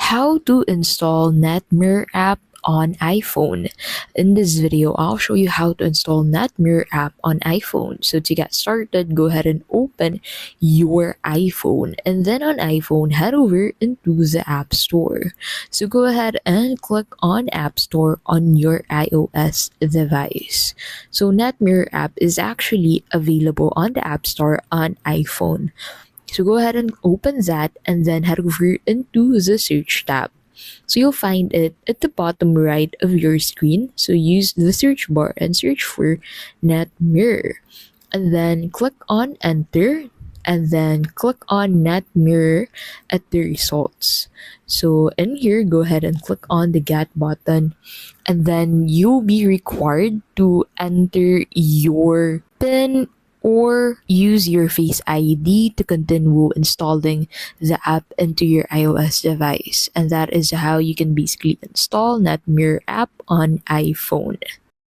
how to install Netmirror app on iPhone. In this video, I'll show you how to install Netmirror app on iPhone. So to get started, go ahead and open your iPhone, and then on iPhone, head over into the App Store. So go ahead and click on App Store on your iOS device. So Netmirror app is actually available on the App Store on iPhone. So go ahead and open that and then head over into the search tab. So you'll find it at the bottom right of your screen. So use the search bar and search for Netmirror. And then click on enter and then click on Netmirror at the results. So in here, go ahead and click on the get button, and then you'll be required to enter your PIN or use your Face ID to continue installing the app into your iOS device. And that is how you can basically install Netmirror app on iPhone.